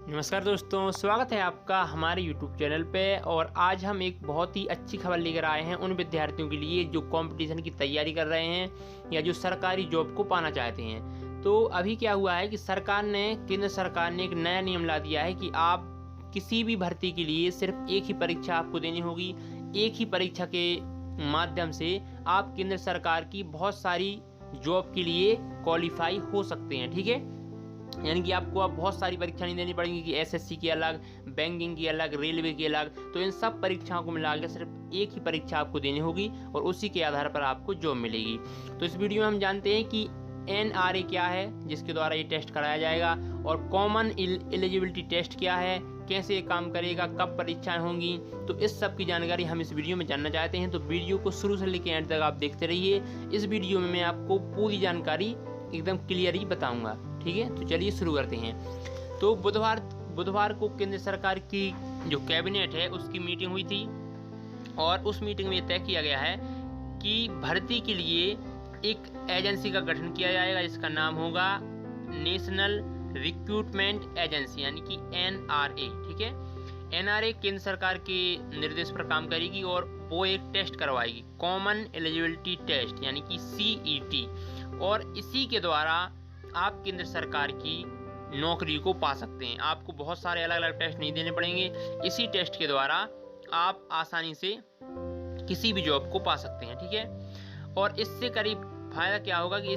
नमस्कार दोस्तों, स्वागत है आपका हमारे YouTube चैनल पे। और आज हम एक बहुत ही अच्छी खबर लेकर आए हैं उन विद्यार्थियों के लिए जो कंपटीशन की तैयारी कर रहे हैं या जो सरकारी जॉब को पाना चाहते हैं। तो अभी क्या हुआ है कि केंद्र सरकार ने एक नया नियम ला दिया है कि आप किसी भी भर्ती के लिए सिर्फ एक ही परीक्षा आपको देनी होगी। एक ही परीक्षा के माध्यम से आप केंद्र सरकार की बहुत सारी जॉब के लिए क्वालिफाई हो सकते हैं। ठीक है, यानी कि आपको अब बहुत सारी परीक्षा नहीं देनी पड़ेगी कि एसएससी की अलग, बैंकिंग की अलग, रेलवे की अलग। तो इन सब परीक्षाओं को मिलाकर सिर्फ एक ही परीक्षा आपको देनी होगी और उसी के आधार पर आपको जॉब मिलेगी। तो इस वीडियो में हम जानते हैं कि एनआरए क्या है जिसके द्वारा ये टेस्ट कराया जाएगा, और कॉमन एलिजिबिलिटी टेस्ट क्या है, कैसे ये काम करेगा, कब परीक्षाएं होंगी। तो इस सब की जानकारी हम इस वीडियो में जानना चाहते हैं। तो वीडियो को शुरू से लेकर एंड तक आप देखते रहिए। इस वीडियो में मैं आपको पूरी जानकारी एकदम क्लियर ही बताऊंगा। ठीक है, तो चलिए शुरू करते हैं। तो बुधवार को केंद्र सरकार की जो कैबिनेट है उसकी मीटिंग हुई थी, और उस मीटिंग में ये तय किया गया है कि भर्ती के लिए एक एजेंसी का गठन किया जाएगा जिसका नाम होगा नेशनल रिक्रूटमेंट एजेंसी, यानी कि एनआरए। ठीक है, एनआरए केंद्र सरकार के निर्देश पर काम करेगी और वो एक टेस्ट करवाएगी, कॉमन एलिजिबिलिटी टेस्ट यानी कि सीईटी। और इसी के द्वारा आप केंद्र सरकार की नौकरी को पा सकते हैं। आपको बहुत सारे अलग अलग टेस्ट नहीं देने पड़ेंगे। इसी टेस्ट के द्वारा आप आसानी से किसी भी जॉब को पा सकते हैं। ठीक है, और इससे करीब फायदा क्या होगा कि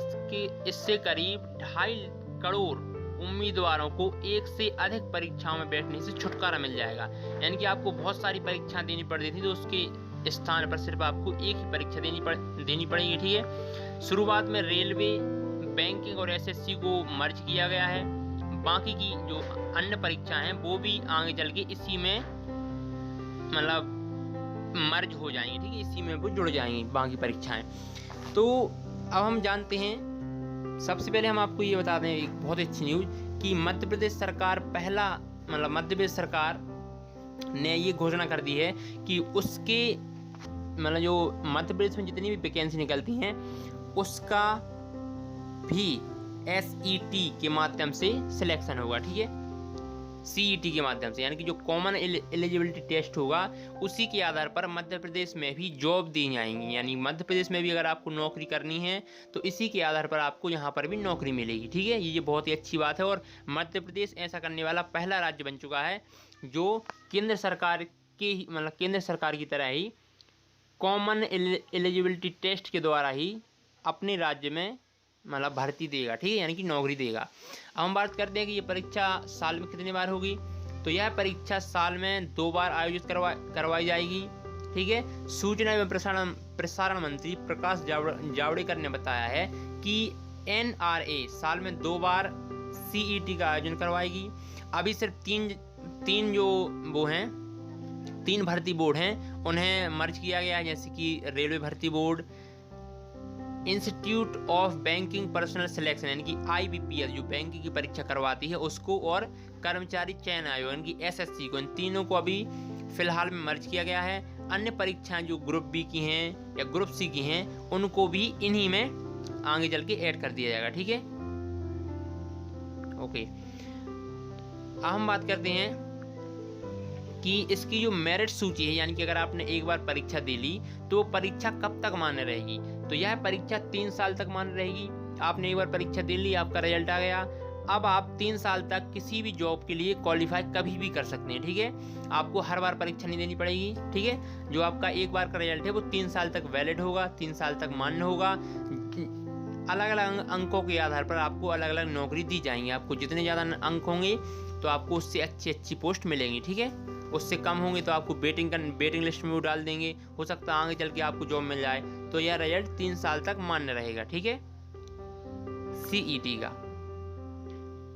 इससे करीब 2.5 करोड़ उम्मीदवारों को एक से अधिक परीक्षाओं में बैठने से छुटकारा मिल जाएगा। यानी कि आपको बहुत सारी परीक्षाएं देनी पड़ती थी, तो उसके स्थान पर सिर्फ आपको एक ही परीक्षा देनी पड़ेगी। ठीक है, शुरुआत में रेलवे, बैंकिंग और एसएससी को मर्ज किया गया है। बाकी की जो अन्य परीक्षाएं हैं वो भी आगे चल के इसी में मतलब मर्ज हो जाएंगी। ठीक है, इसी में वो जुड़ जाएंगी बाकी परीक्षाएं। तो अब हम जानते हैं, सबसे पहले हम आपको ये बता दें एक बहुत अच्छी न्यूज़ कि मध्य प्रदेश सरकार ने ये घोषणा कर दी है कि उसके जो मध्य प्रदेश में जितनी भी वैकेंसी निकलती हैं उसका भी एसईटी के माध्यम से सिलेक्शन होगा। ठीक है, सीईटी के माध्यम से, यानी कि जो कॉमन एलिजिबिलिटी टेस्ट होगा उसी के आधार पर मध्य प्रदेश में भी जॉब दी जाएंगी। यानी मध्य प्रदेश में भी अगर आपको नौकरी करनी है तो इसी के आधार पर आपको यहाँ पर भी नौकरी मिलेगी। ठीक है, ये बहुत ही अच्छी बात है, और मध्य प्रदेश ऐसा करने वाला पहला राज्य बन चुका है जो केंद्र सरकार की तरह ही कॉमन एलिजिबिलिटी टेस्ट के द्वारा ही अपने राज्य में भर्ती देगा। ठीक है, यानी कि नौकरी देगा। अब हम बात करते हैं कि ये परीक्षा साल में कितनी बार होगी। तो यह परीक्षा साल में 2 बार आयोजित करवाई जाएगी। ठीक है, सूचना एवं प्रसारण मंत्री प्रकाश जावड़ेकर ने बताया है कि एनआरए साल में 2 बार सीईटी का आयोजन करवाएगी। अभी सिर्फ तीन भर्ती बोर्ड हैं उन्हें मर्ज किया गया है, जैसे कि रेलवे भर्ती board, institute of banking personal selection यानी कि IBPS जो बैंकिंग की परीक्षा करवाती है उसको, और कर्मचारी चयन आयोग यानी कि एसएससी को। इन तीनों को अभी फिलहाल में मर्ज किया गया है। अन्य परीक्षाएं जो ग्रुप बी की हैं या ग्रुप सी की हैं उनको भी इन्हीं में आगे चल के ऐड कर दिया जाएगा। ठीक है, ओके। अब हम बात करते हैं कि इसकी जो मेरिट सूची है, यानी कि अगर आपने एक बार परीक्षा दे ली तो परीक्षा कब तक मान्य रहेगी। तो यह परीक्षा 3 साल तक मान्य रहेगी। आपने एक बार परीक्षा दे ली, आपका रिजल्ट आ गया, अब आप 3 साल तक किसी भी जॉब के लिए क्वालिफाई कभी भी कर सकते हैं। ठीक है, आपको हर बार परीक्षा नहीं देनी पड़ेगी। ठीक है, जो आपका एक बार का रिजल्ट है वो 3 साल तक वैलिड होगा, 3 साल तक मान्य होगा। अलग अलग अंकों के आधार पर आपको अलग अलग नौकरी दी जाएंगी। आपको जितने ज़्यादा अंक होंगे तो आपको उससे अच्छी पोस्ट मिलेंगी। ठीक है, उससे कम होंगे तो आपको वेटिंग लिस्ट में वो डाल देंगे। हो सकता है आगे चल के आपको जॉब मिल जाए। तो यह रिजल्ट 3 साल तक मान्य रहेगा। ठीक है, सीईटी का।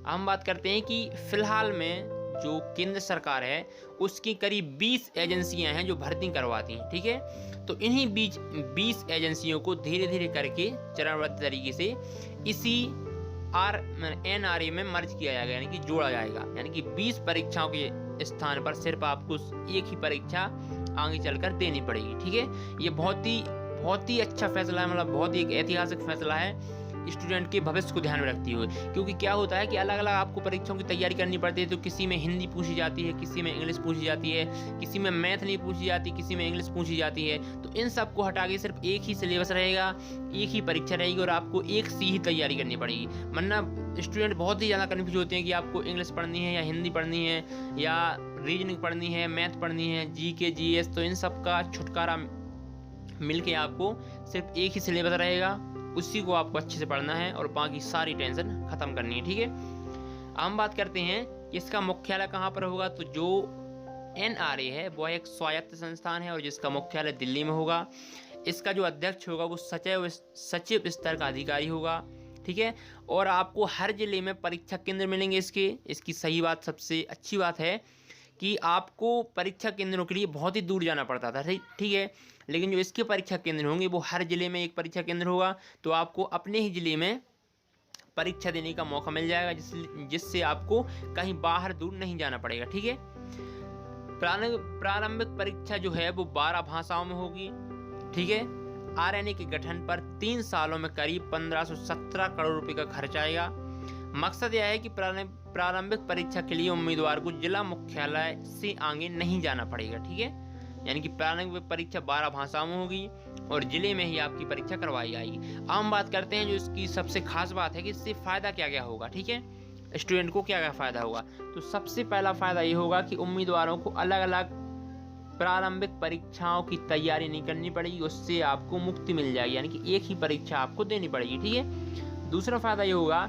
हम बात करते हैं कि फिलहाल में जो केंद्र सरकार है उसकी करीब 20 एजेंसियां हैं जो भर्ती करवाती हैं। ठीक है, तो इन्हीं 20 एजेंसियों को धीरे धीरे करके चरणबद्ध तरीके से इसी एनआरए में मर्ज किया जाएगा, यानी कि जोड़ा जाएगा। यानी कि 20 परीक्षाओं के स्थान पर सिर्फ आपको एक ही परीक्षा आगे चलकर देनी पड़ेगी। ठीक है, ये बहुत ही अच्छा फैसला है, बहुत ही एक ऐतिहासिक फैसला है स्टूडेंट के भविष्य को ध्यान में रखती हुई। क्योंकि क्या होता है कि अलग अलग आपको परीक्षाओं की तैयारी करनी पड़ती है, तो किसी में हिंदी पूछी जाती है, किसी में इंग्लिश पूछी जाती है, किसी में मैथ नहीं पूछी जाती, किसी में इंग्लिश पूछी जाती है। तो इन सब को हटा के सिर्फ एक ही सिलेबस रहेगा, एक ही परीक्षा रहेगी और आपको एक सी ही तैयारी करनी पड़ेगी। वरना स्टूडेंट बहुत ही ज़्यादा कन्फ्यूज होते हैं कि आपको इंग्लिश पढ़नी है या हिंदी पढ़नी है या रीजनिंग पढ़नी है, मैथ पढ़नी है, जीके जीएस। तो इन सब का छुटकारा मिलके आपको सिर्फ एक ही सिलेबस रहेगा, उसी को आपको अच्छे से पढ़ना है और बाकी सारी टेंशन खत्म करनी है। ठीक है, हम बात करते हैं कि इसका मुख्यालय कहाँ पर होगा। तो जो NRA है वह एक स्वायत्त संस्थान है और जिसका मुख्यालय दिल्ली में होगा। इसका जो अध्यक्ष होगा वो सचिव स्तर का अधिकारी होगा। ठीक है, और आपको हर जिले में परीक्षा केंद्र मिलेंगे इसकी सही बात, सबसे अच्छी बात है कि आपको परीक्षा केंद्रों के लिए बहुत ही दूर जाना पड़ता था। ठीक है, लेकिन जो इसके परीक्षा केंद्र होंगे वो हर जिले में एक परीक्षा केंद्र होगा। तो आपको अपने ही जिले में परीक्षा देने का मौका मिल जाएगा, जिससे आपको कहीं बाहर दूर नहीं जाना पड़ेगा। ठीक है, प्रारंभिक परीक्षा जो है वो 12 भाषाओं में होगी। ठीक है, RNA के गठन पर 3 सालों में करीब 1517 करोड़ रुपए का खर्च आएगा। मकसद यह है कि प्रारंभिक परीक्षा के लिए उम्मीदवार को जिला मुख्यालय से आगे नहीं जाना पड़ेगा। ठीक है, यानी कि प्रारंभिक परीक्षा 12 भाषाओं में होगी और जिले में ही आपकी परीक्षा करवाई जाएगी। अब हम बात करते हैं जो इसकी सबसे खास बात है कि इससे फ़ायदा क्या क्या होगा। ठीक है, स्टूडेंट को क्या क्या फ़ायदा होगा। तो सबसे पहला फ़ायदा ये होगा कि उम्मीदवारों को अलग अलग प्रारंभिक परीक्षाओं की तैयारी नहीं करनी पड़ेगी, उससे आपको मुक्ति मिल जाएगी, यानी कि एक ही परीक्षा आपको देनी पड़ेगी। ठीक है, दूसरा फ़ायदा ये होगा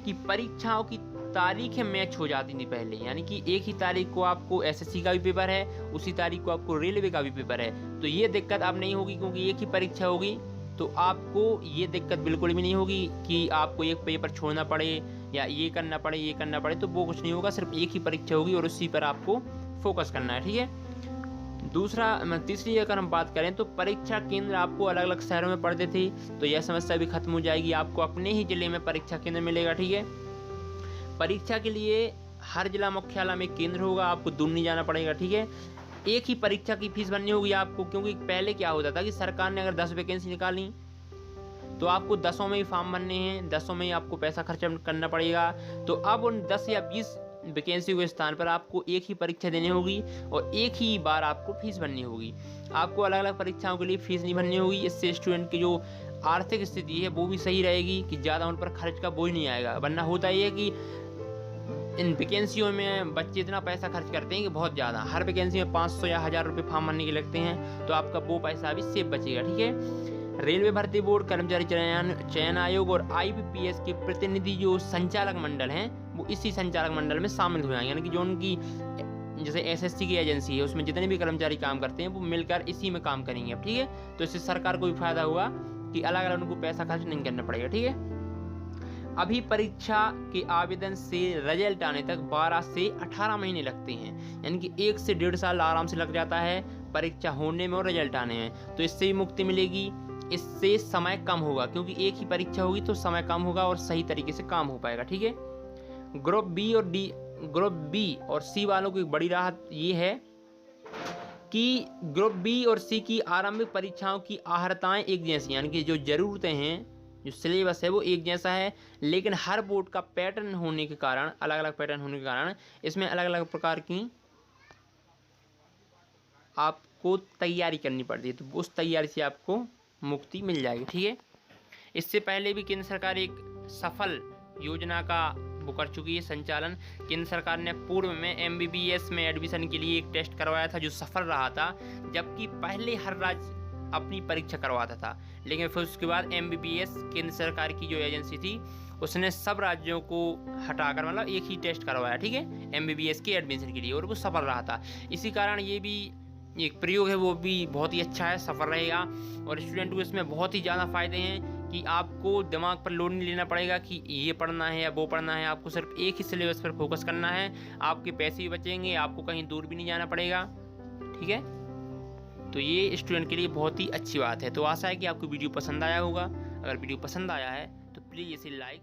कि परीक्षाओं की तारीखें मैच हो जाती थी पहले, यानी कि एक ही तारीख को आपको SSC का भी पेपर है, उसी तारीख को आपको रेलवे का भी पेपर है। तो ये दिक्कत अब नहीं होगी, क्योंकि एक ही परीक्षा होगी। तो आपको ये दिक्कत बिल्कुल भी नहीं होगी कि आपको एक पेपर छोड़ना पड़े या ये करना पड़े, तो वो कुछ नहीं होगा। सिर्फ एक ही परीक्षा होगी और उसी पर आपको फोकस करना है। ठीक है, तीसरी अगर हम बात करें तो परीक्षा केंद्र आपको अलग अलग शहरों में पड़ते थे, तो यह समस्या भी खत्म हो जाएगी, आपको अपने ही जिले में परीक्षा केंद्र मिलेगा। ठीक है, परीक्षा के लिए हर जिला मुख्यालय में केंद्र होगा, आपको दूर नहीं जाना पड़ेगा। ठीक है, एक ही परीक्षा की फीस भरनी होगी आपको, क्योंकि पहले क्या होता था कि सरकार ने अगर 10 वैकेंसी निकाली तो आपको 10 में ही फॉर्म भरने हैं, 10 में ही आपको पैसा खर्च करना पड़ेगा। तो अब उन 10 या 20 वैकेंसी के स्थान पर आपको एक ही परीक्षा देनी होगी और एक ही बार आपको फीस भरनी होगी। आपको अलग अलग परीक्षाओं के लिए फीस नहीं भरनी होगी। इससे स्टूडेंट की जो आर्थिक स्थिति है वो भी सही रहेगी कि ज़्यादा उन पर खर्च का बोझ नहीं आएगा। वरना होता ही है कि इन वैकेंसियों में बच्चे इतना पैसा खर्च करते हैं कि बहुत ज़्यादा, हर वैकेंसी में 500 या 1000 रुपये फॉर्म भरने के लगते हैं, तो आपका वो पैसा भी सेफ बचेगा। ठीक है, रेलवे भर्ती बोर्ड, कर्मचारी चयन आयोग और IBPS के प्रतिनिधि जो संचालक मंडल हैं वो इसी संचालक मंडल में शामिल हुए हैं, यानी कि जो उनकी जैसे SSC की एजेंसी है उसमें जितने भी कर्मचारी काम करते हैं वो मिलकर इसी में काम करेंगे। अब ठीक है, तो इससे सरकार को भी फायदा होगा कि अलग अलग उनको पैसा खर्च नहीं करना पड़ेगा। ठीक है, अभी परीक्षा के आवेदन से रिजल्ट आने तक 12 से 18 महीने लगते हैं, यानी कि 1 से 1.5 साल आराम से लग जाता है परीक्षा होने में और रिजल्ट आने में। तो इससे भी मुक्ति मिलेगी, इससे समय कम होगा, क्योंकि एक ही परीक्षा होगी तो समय कम होगा और सही तरीके से काम हो पाएगा। ठीक है, ग्रुप बी और C वालों की बड़ी राहत ये है कि ग्रुप B और C की आरंभिक परीक्षाओं की आहर्ताएं एक जैसी, यानी कि जो ज़रूरतें हैं, जो सिलेबस है वो एक जैसा है, लेकिन हर बोर्ड का पैटर्न होने के कारण, अलग अलग पैटर्न होने के कारण इसमें अलग अलग प्रकार की आपको तैयारी करनी पड़ती है। तो उस तैयारी से आपको मुक्ति मिल जाएगी। ठीक है, इससे पहले भी केंद्र सरकार एक सफल योजना का वो कर चुकी है संचालन। केंद्र सरकार ने पूर्व में MBBS में एडमिशन के लिए एक टेस्ट करवाया था जो सफल रहा था, जबकि पहले हर राज्य अपनी परीक्षा करवाता था, लेकिन फिर उसके बाद MBBS केंद्र सरकार की जो एजेंसी थी उसने सब राज्यों को हटाकर मतलब एक ही टेस्ट करवाया। ठीक है, MBBS के एडमिशन के लिए, और वो सफल रहा था। इसी कारण ये भी एक प्रयोग है वो भी बहुत ही अच्छा है, सफल रहेगा और स्टूडेंट को इसमें बहुत ही ज़्यादा फ़ायदे हैं कि आपको दिमाग पर लोड नहीं लेना पड़ेगा कि ये पढ़ना है या वो पढ़ना है। आपको सिर्फ एक ही सिलेबस पर फोकस करना है, आपके पैसे भी बचेंगे, आपको कहीं दूर भी नहीं जाना पड़ेगा। ठीक है, तो ये स्टूडेंट के लिए बहुत ही अच्छी बात है। तो आशा है कि आपको वीडियो पसंद आया होगा। अगर वीडियो पसंद आया है तो प्लीज़ इसे लाइक